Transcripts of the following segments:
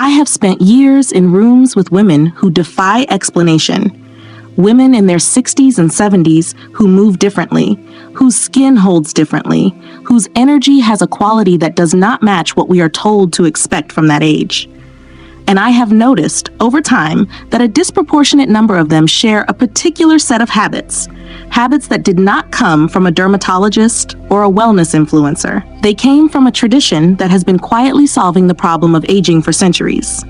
I have spent years in rooms with women who defy explanation. Women in their 60s and 70s who move differently, whose skin holds differently, whose energy has a quality that does not match what we are told to expect from that age. And I have noticed over time that a disproportionate number of them share a particular set of habits that did not come from a dermatologist or a wellness influencer. They came from a tradition that has been quietly solving the problem of aging for centuries.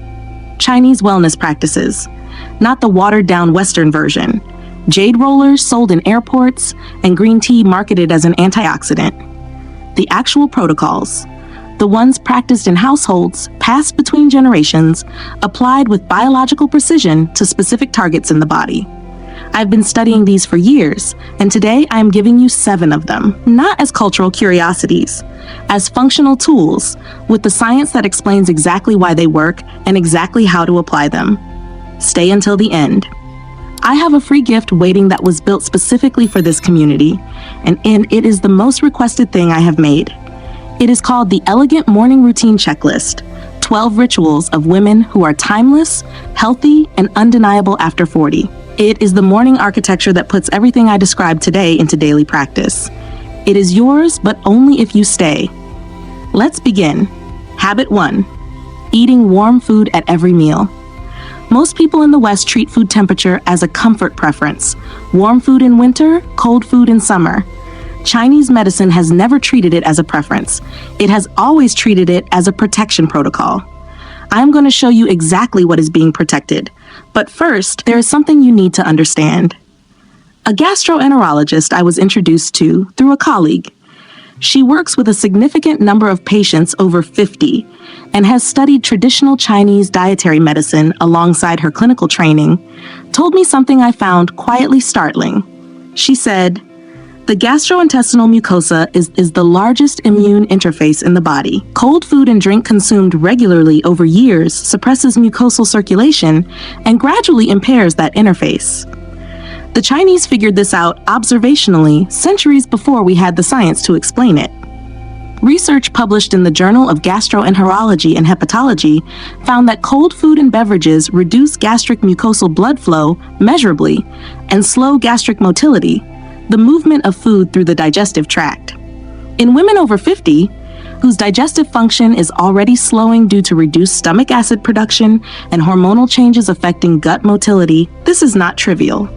Chinese wellness practices, not the watered-down Western version. Jade rollers sold in airports and green tea marketed as an antioxidant. The actual protocols, the ones practiced in households, passed between generations, applied with biological precision to specific targets in the body. I've been studying these for years, and today I am giving you 7 of them, not as cultural curiosities, as functional tools, with the science that explains exactly why they work and exactly how to apply them. Stay until the end. I have a free gift waiting that was built specifically for this community, and it is the most requested thing I have made. It is called the Elegant Morning Routine Checklist, 12 rituals of women who are timeless, healthy, and undeniable after 40. It is the morning architecture that puts everything I described today into daily practice. It is yours, but only if you stay. Let's begin. Habit 1. Eating warm food at every meal. Most people in the West treat food temperature as a comfort preference. Warm food in winter, cold food in summer. Chinese medicine has never treated it as a preference. It has always treated it as a protection protocol. I'm going to show you exactly what is being protected. But first, there is something you need to understand. A gastroenterologist I was introduced to through a colleague. She works with a significant number of patients over 50 and has studied traditional Chinese dietary medicine alongside her clinical training, told me something I found quietly startling. She said, "The gastrointestinal mucosa is the largest immune interface in the body. Cold food and drink consumed regularly over years suppresses mucosal circulation and gradually impairs that interface." The Chinese figured this out observationally centuries before we had the science to explain it. Research published in the Journal of Gastroenterology and Hepatology found that cold food and beverages reduce gastric mucosal blood flow measurably and slow gastric motility, the movement of food through the digestive tract. In women over 50, whose digestive function is already slowing due to reduced stomach acid production and hormonal changes affecting gut motility, this is not trivial.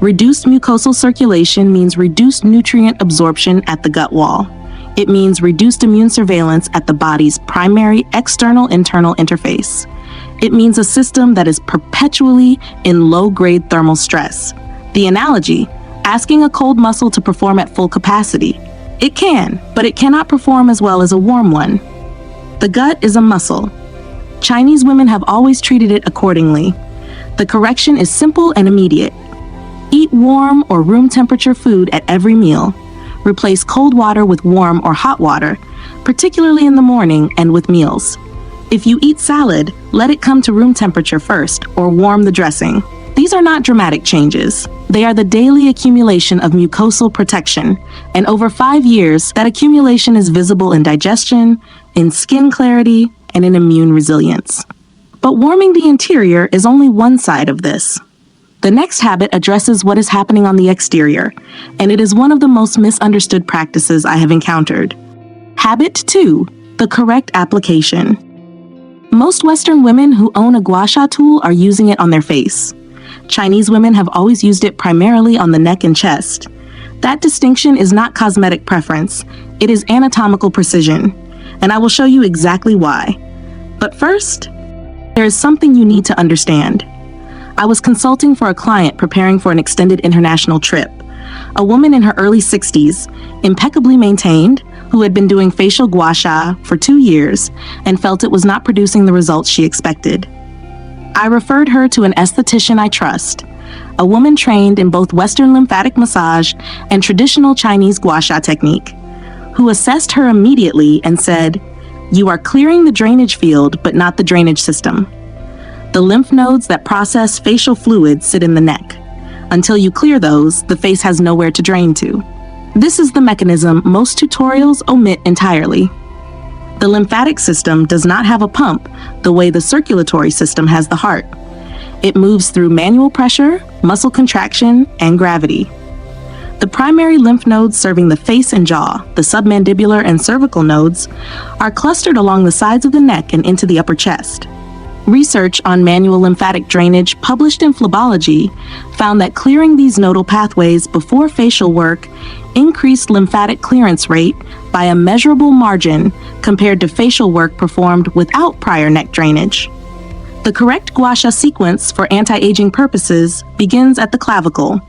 Reduced mucosal circulation means reduced nutrient absorption at the gut wall. It means reduced immune surveillance at the body's primary external-internal interface. It means a system that is perpetually in low-grade thermal stress. The analogy, asking a cold muscle to perform at full capacity. It can, but it cannot perform as well as a warm one. The gut is a muscle. Chinese women have always treated it accordingly. The correction is simple and immediate. Eat warm or room temperature food at every meal. Replace cold water with warm or hot water, particularly in the morning and with meals. If you eat salad, let it come to room temperature first or warm the dressing. These are not dramatic changes. They are the daily accumulation of mucosal protection, and over 5 years, that accumulation is visible in digestion, in skin clarity, and in immune resilience. But warming the interior is only one side of this. The next habit addresses what is happening on the exterior, and it is one of the most misunderstood practices I have encountered. Habit 2, the correct application. Most Western women who own a Gua Sha tool are using it on their face. Chinese women have always used it primarily on the neck and chest. That distinction is not cosmetic preference, it is anatomical precision, and I will show you exactly why. But first, there is something you need to understand. I was consulting for a client preparing for an extended international trip. A woman in her early 60s, impeccably maintained, who had been doing facial Gua Sha for 2 years and felt it was not producing the results she expected. I referred her to an esthetician I trust, a woman trained in both Western lymphatic massage and traditional Chinese Gua Sha technique, who assessed her immediately and said, "You are clearing the drainage field, but not the drainage system. The lymph nodes that process facial fluids sit in the neck. Until you clear those, the face has nowhere to drain to." This is the mechanism most tutorials omit entirely. The lymphatic system does not have a pump the way the circulatory system has the heart. It moves through manual pressure, muscle contraction, and gravity. The primary lymph nodes serving the face and jaw, the submandibular and cervical nodes, are clustered along the sides of the neck and into the upper chest. Research on manual lymphatic drainage published in Phlebology found that clearing these nodal pathways before facial work increased lymphatic clearance rate by a measurable margin compared to facial work performed without prior neck drainage. The correct Gua Sha sequence for anti-aging purposes begins at the clavicle.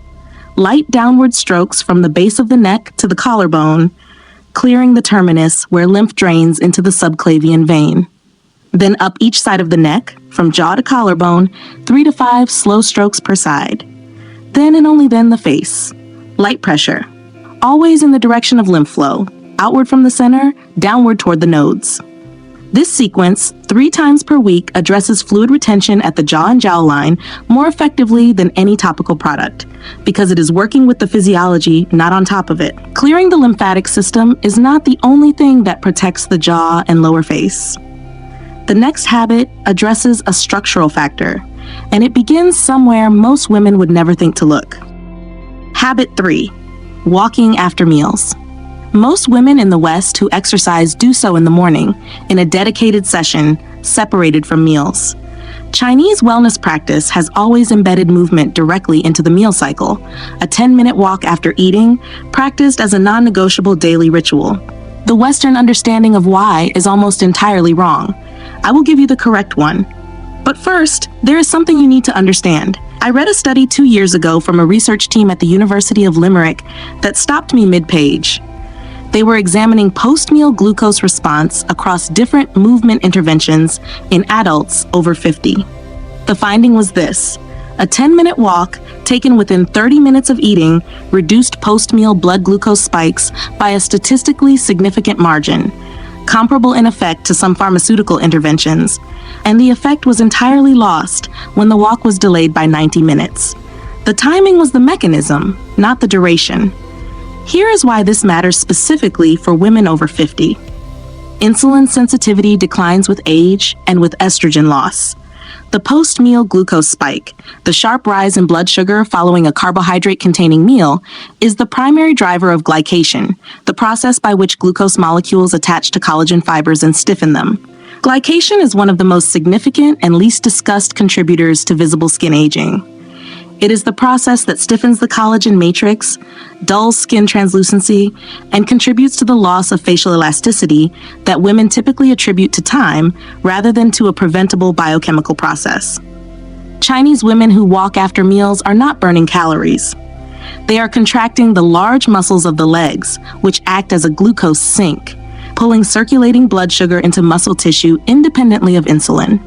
Light downward strokes from the base of the neck to the collarbone, clearing the terminus where lymph drains into the subclavian vein. Then up each side of the neck, from jaw to collarbone, 3 to 5 slow strokes per side. Then and only then the face. Light pressure, always in the direction of lymph flow, outward from the center, downward toward the nodes. This sequence, 3 times per week, addresses fluid retention at the jaw and jowline more effectively than any topical product, because it is working with the physiology, not on top of it. Clearing the lymphatic system is not the only thing that protects the jaw and lower face. The next habit addresses a structural factor, and it begins somewhere most women would never think to look. Habit 3. Walking after meals. Most women in the West who exercise do so in the morning, in a dedicated session, separated from meals. Chinese wellness practice has always embedded movement directly into the meal cycle, a 10-minute walk after eating, practiced as a non-negotiable daily ritual. The Western understanding of why is almost entirely wrong. I will give you the correct one. But first, there is something you need to understand. I read a study 2 years ago from a research team at the University of Limerick that stopped me mid-page. They were examining post-meal glucose response across different movement interventions in adults over 50. The finding was this: a 10-minute walk taken within 30 minutes of eating reduced post-meal blood glucose spikes by a statistically significant margin, comparable in effect to some pharmaceutical interventions, and the effect was entirely lost when the walk was delayed by 90 minutes. The timing was the mechanism, not the duration. Here is why this matters specifically for women over 50. Insulin sensitivity declines with age and with estrogen loss. The post-meal glucose spike, the sharp rise in blood sugar following a carbohydrate-containing meal, is the primary driver of glycation, the process by which glucose molecules attach to collagen fibers and stiffen them. Glycation is one of the most significant and least discussed contributors to visible skin aging. It is the process that stiffens the collagen matrix, dulls skin translucency, and contributes to the loss of facial elasticity that women typically attribute to time rather than to a preventable biochemical process. Chinese women who walk after meals are not burning calories. They are contracting the large muscles of the legs, which act as a glucose sink, pulling circulating blood sugar into muscle tissue independently of insulin.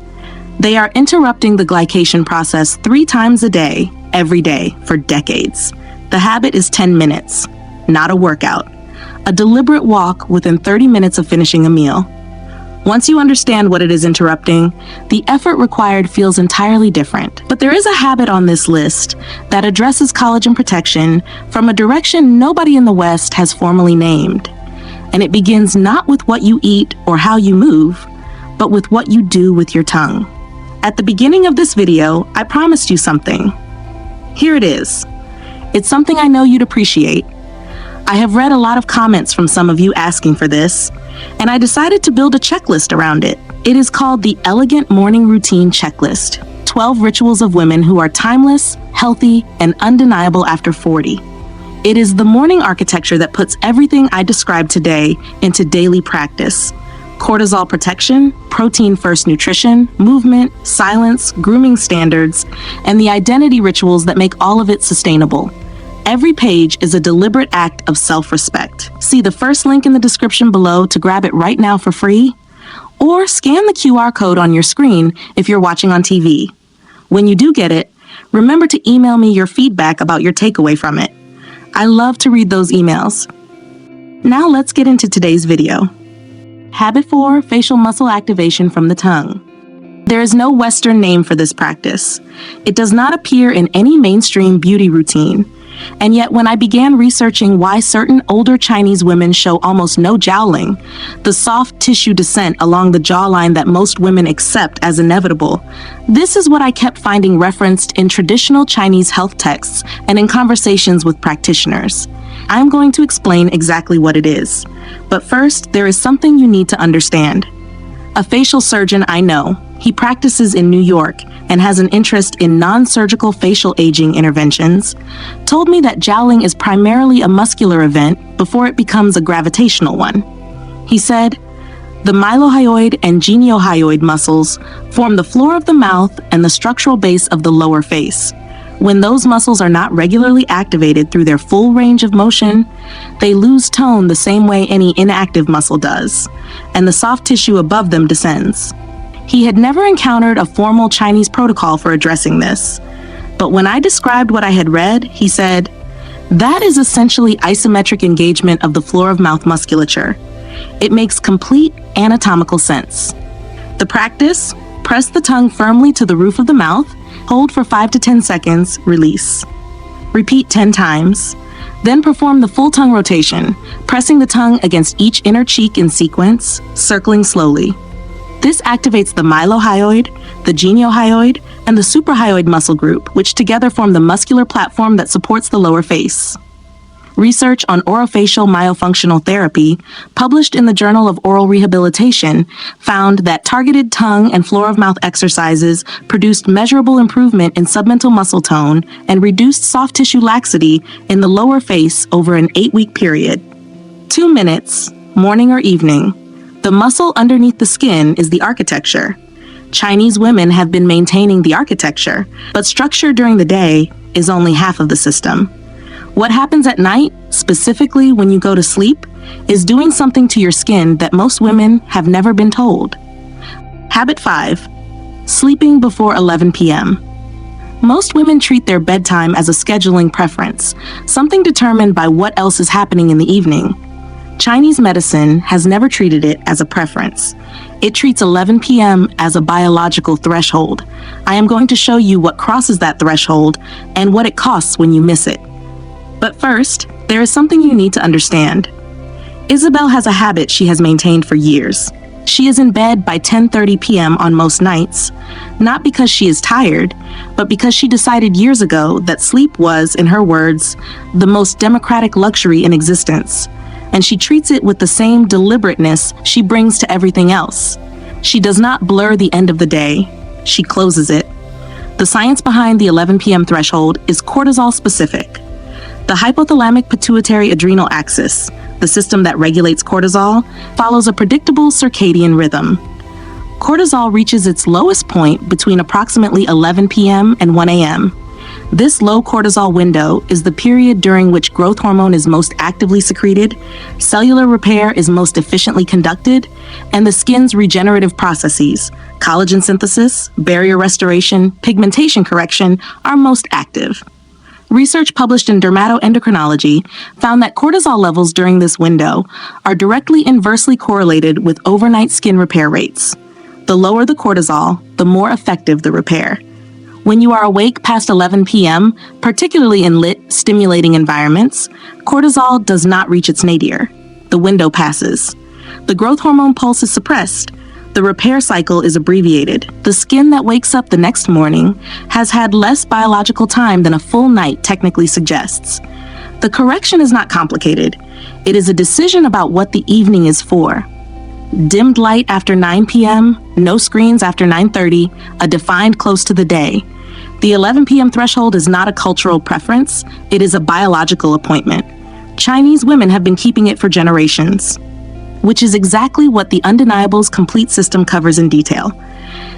They are interrupting the glycation process 3 times a day, every day, for decades. The habit is 10 minutes, not a workout. A deliberate walk within 30 minutes of finishing a meal. Once you understand what it is interrupting, the effort required feels entirely different. But there is a habit on this list that addresses collagen protection from a direction nobody in the West has formally named. And it begins not with what you eat or how you move, but with what you do with your tongue. At the beginning of this video, I promised you something. Here it is. It's something I know you'd appreciate. I have read a lot of comments from some of you asking for this, and I decided to build a checklist around it. It is called the Elegant Morning Routine Checklist, 12 rituals of women who are timeless, healthy, and undeniable after 40. It is the morning architecture that puts everything I described today into daily practice. Cortisol protection, protein-first nutrition, movement, silence, grooming standards, and the identity rituals that make all of it sustainable. Every page is a deliberate act of self-respect. See the first link in the description below to grab it right now for free, or scan the QR code on your screen if you're watching on TV. When you do get it, remember to email me your feedback about your takeaway from it. I love to read those emails. Now let's get into today's video. Habit 4, facial muscle activation from the tongue. There is no Western name for this practice. It does not appear in any mainstream beauty routine, And yet when I began researching why certain older Chinese women show almost no jowling, the soft tissue descent along the jawline that most women accept as inevitable, this is what I kept finding referenced in traditional Chinese health texts and in conversations with practitioners. I'm going to explain exactly what it is. But first, there is something you need to understand. A facial surgeon I know, he practices in New York and has an interest in non-surgical facial aging interventions, told me that jowling is primarily a muscular event before it becomes a gravitational one. He said, the mylohyoid and geniohyoid muscles form the floor of the mouth and the structural base of the lower face. When those muscles are not regularly activated through their full range of motion, they lose tone the same way any inactive muscle does, and the soft tissue above them descends. He had never encountered a formal Chinese protocol for addressing this, but when I described what I had read, he said, that is essentially isometric engagement of the floor of mouth musculature. It makes complete anatomical sense. The practice: press the tongue firmly to the roof of the mouth, hold for 5 to 10 seconds, release. Repeat 10 times. Then perform the full tongue rotation, pressing the tongue against each inner cheek in sequence, circling slowly. This activates the mylohyoid, the geniohyoid, and the suprahyoid muscle group, which together form the muscular platform that supports the lower face. Research on orofacial myofunctional therapy, published in the Journal of Oral Rehabilitation, found that targeted tongue and floor of mouth exercises produced measurable improvement in submental muscle tone and reduced soft tissue laxity in the lower face over an 8-week period. 2 minutes, morning or evening. The muscle underneath the skin is the architecture. Chinese women have been maintaining the architecture, but structure during the day is only half of the system. What happens at night, specifically when you go to sleep, is doing something to your skin that most women have never been told. Habit 5. Sleeping before 11 p.m. Most women treat their bedtime as a scheduling preference, something determined by what else is happening in the evening. Chinese medicine has never treated it as a preference. It treats 11 p.m. as a biological threshold. I am going to show you what crosses that threshold and what it costs when you miss it. But first, there is something you need to understand. Isabel has a habit she has maintained for years. She is in bed by 10:30 p.m. on most nights, not because she is tired, but because she decided years ago that sleep was, in her words, the most democratic luxury in existence, and she treats it with the same deliberateness she brings to everything else. She does not blur the end of the day, she closes it. The science behind the 11 p.m. threshold is cortisol specific. The hypothalamic pituitary adrenal axis, the system that regulates cortisol, follows a predictable circadian rhythm. Cortisol reaches its lowest point between approximately 11 p.m. and 1 a.m. This low cortisol window is the period during which growth hormone is most actively secreted, cellular repair is most efficiently conducted, and the skin's regenerative processes, collagen synthesis, barrier restoration, pigmentation correction, are most active. Research published in Dermatoendocrinology found that cortisol levels during this window are directly inversely correlated with overnight skin repair rates. The lower the cortisol, the more effective the repair. When you are awake past 11 p.m., particularly in lit, stimulating environments, cortisol does not reach its nadir. The window passes. The growth hormone pulse is suppressed. The repair cycle is abbreviated. The skin that wakes up the next morning has had less biological time than a full night technically suggests. The correction is not complicated. It is a decision about what the evening is for. Dimmed light after 9 p.m., no screens after 9:30, a defined close to the day. The 11 p.m. threshold is not a cultural preference, it is a biological appointment. Chinese women have been keeping it for generations, which is exactly what the Undeniable's complete system covers in detail.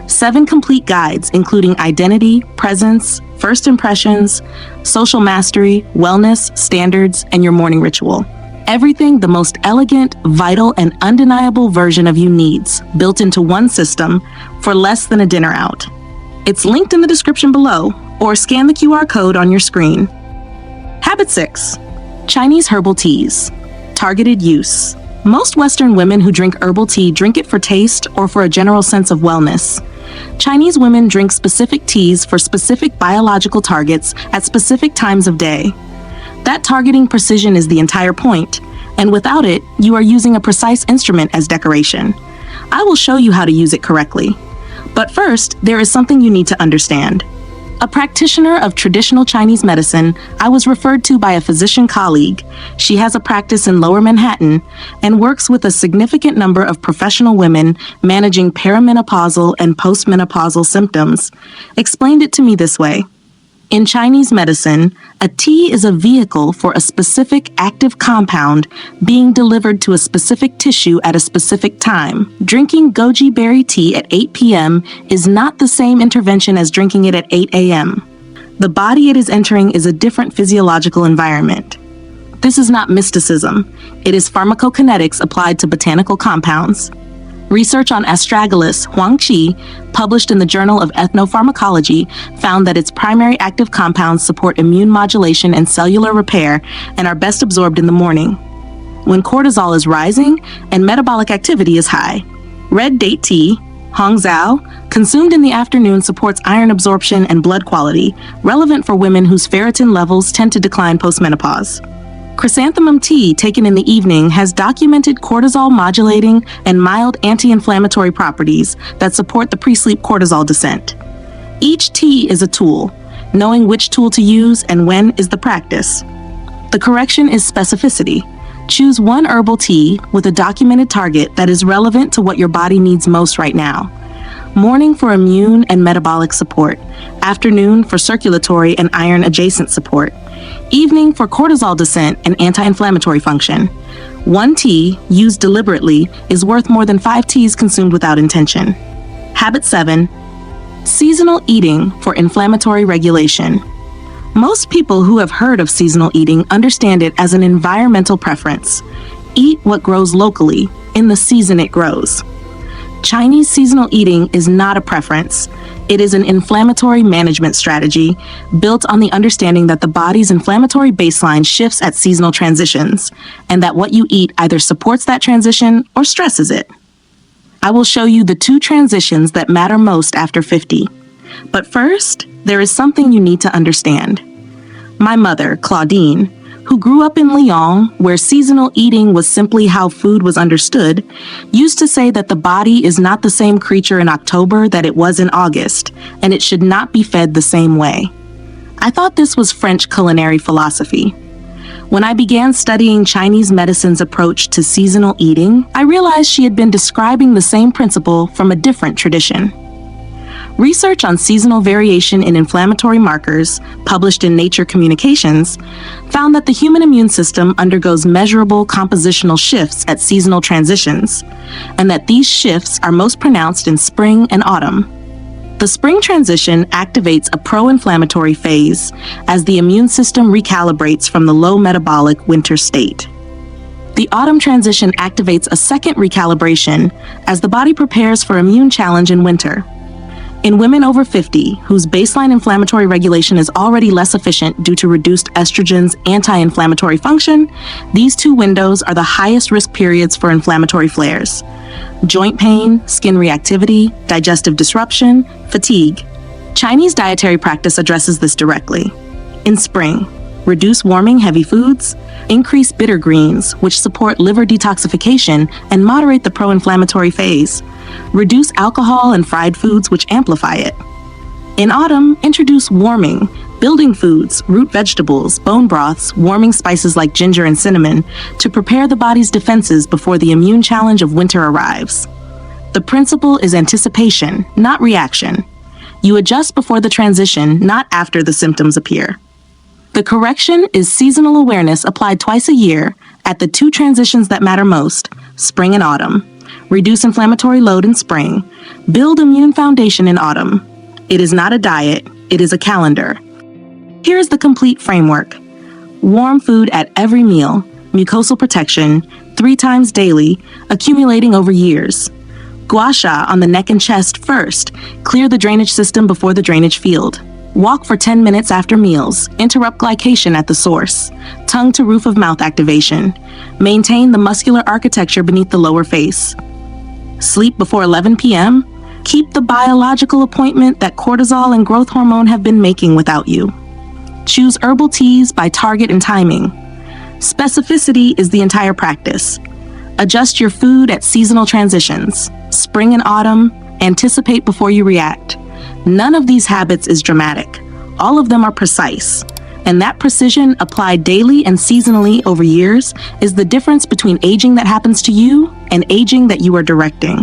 7 complete guides, including identity, presence, first impressions, social mastery, wellness, standards, and your morning ritual. Everything the most elegant, vital, and undeniable version of you needs, built into one system for less than a dinner out. It's linked in the description below, or scan the QR code on your screen. Habit 6. Chinese herbal teas. Targeted use. Most Western women who drink herbal tea drink it for taste or for a general sense of wellness. Chinese women drink specific teas for specific biological targets at specific times of day. That targeting precision is the entire point, and without it, you are using a precise instrument as decoration. I will show you how to use it correctly. But first, there is something you need to understand. A practitioner of traditional Chinese medicine, I was referred to by a physician colleague. She has a practice in Lower Manhattan and works with a significant number of professional women managing perimenopausal and postmenopausal symptoms. Explained it to me this way. In Chinese medicine, a tea is a vehicle for a specific active compound being delivered to a specific tissue at a specific time. Drinking goji berry tea at 8 p.m. is not the same intervention as drinking it at 8 a.m. The body it is entering is a different physiological environment. This is not mysticism. It is pharmacokinetics applied to botanical compounds. Research on astragalus, huangqi, published in the Journal of Ethnopharmacology, found that its primary active compounds support immune modulation and cellular repair and are best absorbed in the morning, when cortisol is rising and metabolic activity is high. Red date tea, hongzhao, consumed in the afternoon supports iron absorption and blood quality, relevant for women whose ferritin levels tend to decline postmenopause. Chrysanthemum tea taken in the evening has documented cortisol modulating and mild anti-inflammatory properties that support the pre-sleep cortisol descent. Each tea is a tool. Knowing which tool to use and when is the practice. The correction is specificity. Choose one herbal tea with a documented target that is relevant to what your body needs most right now. Morning for immune and metabolic support. Afternoon for circulatory and iron adjacent support. Evening for cortisol descent and anti-inflammatory function. One tea, used deliberately, is worth more than 5 teas consumed without intention. Habit 7. Seasonal eating for inflammatory regulation. Most people who have heard of seasonal eating understand it as an environmental preference. Eat what grows locally, in the season it grows. Chinese seasonal eating is not a preference. It is an inflammatory management strategy built on the understanding that the body's inflammatory baseline shifts at seasonal transitions, and that what you eat either supports that transition or stresses it. I will show you the 2 transitions that matter most after 50. But first, there is something you need to understand. My mother, Claudine, who grew up in Lyon, where seasonal eating was simply how food was understood, used to say that the body is not the same creature in October that it was in August, and it should not be fed the same way. I thought this was French culinary philosophy. When I began studying Chinese medicine's approach to seasonal eating, I realized she had been describing the same principle from a different tradition. Research on seasonal variation in inflammatory markers, published in Nature Communications, found that the human immune system undergoes measurable compositional shifts at seasonal transitions, and that these shifts are most pronounced in spring and autumn. The spring transition activates a pro-inflammatory phase as the immune system recalibrates from the low metabolic winter state. The autumn transition activates a second recalibration as the body prepares for immune challenge in winter. In women over 50, whose baseline inflammatory regulation is already less efficient due to reduced estrogen's anti-inflammatory function, these 2 windows are the highest risk periods for inflammatory flares: joint pain, skin reactivity, digestive disruption, fatigue. Chinese dietary practice addresses this directly. In spring, reduce warming heavy foods, increase bitter greens, which support liver detoxification and moderate the pro-inflammatory phase. Reduce alcohol and fried foods, which amplify it. In autumn, introduce warming, building foods, root vegetables, bone broths, warming spices like ginger and cinnamon to prepare the body's defenses before the immune challenge of winter arrives. The principle is anticipation, not reaction. You adjust before the transition, not after the symptoms appear. The correction is seasonal awareness applied twice a year at the 2 transitions that matter most, spring and autumn. Reduce inflammatory load in spring. Build immune foundation in autumn. It is not a diet, it is a calendar. Here is the complete framework. Warm food at every meal, mucosal protection, 3 times daily, accumulating over years. Gua Sha on the neck and chest first, clear the drainage system before the drainage field. Walk for 10 minutes after meals, interrupt glycation at the source. Tongue to roof of mouth activation. Maintain the muscular architecture beneath the lower face. Sleep before 11 p.m. Keep the biological appointment that cortisol and growth hormone have been making without you. Choose herbal teas by target and timing. Specificity is the entire practice. Adjust your food at seasonal transitions. Spring and autumn, anticipate before you react. None of these habits is dramatic. All of them are precise. And that precision applied daily and seasonally over years is the difference between aging that happens to you and aging that you are directing.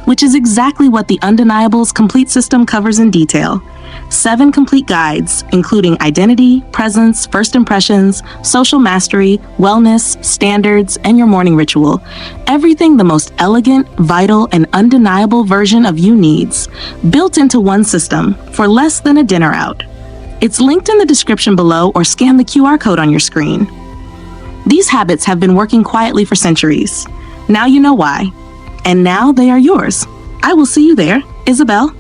Which is exactly what the Undeniables Complete System covers in detail. 7 complete guides, including identity, presence, first impressions, social mastery, wellness, standards, and your morning ritual. Everything the most elegant, vital, and undeniable version of you needs, built into one system for less than a dinner out. It's linked in the description below or scan the QR code on your screen. These habits have been working quietly for centuries. Now you know why. And now they are yours. I will see you there, Isabel.